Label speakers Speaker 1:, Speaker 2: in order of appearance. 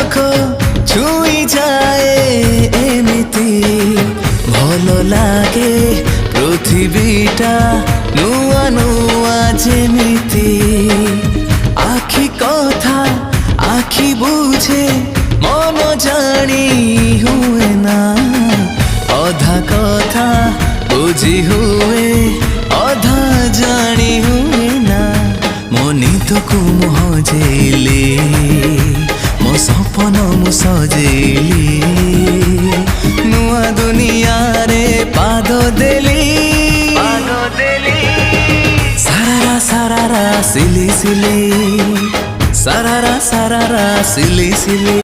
Speaker 1: চোখ ছুঁই যায় এমিতি ভাল লাগে পৃথিবীটা নুয়া নুয়া যেমিতি আখি কথা আখি বুঝে মন জানি হুয়ে না অধা কথা বুঝি হুয়ে অধা জানি হুয়ে না মনি তোକୁ ମୁଁ ହଜେଇଲି ମୋ ସପନ ମୁଁ ସଜେଇଲି ନୂଆ ଦୁନିଆରେ ପାଦ ଦେଲି ସାରାରା ସାରାରା ସିଲି ସିଲି ସାରାରା ସାରାରା ସିଲି ସିଲି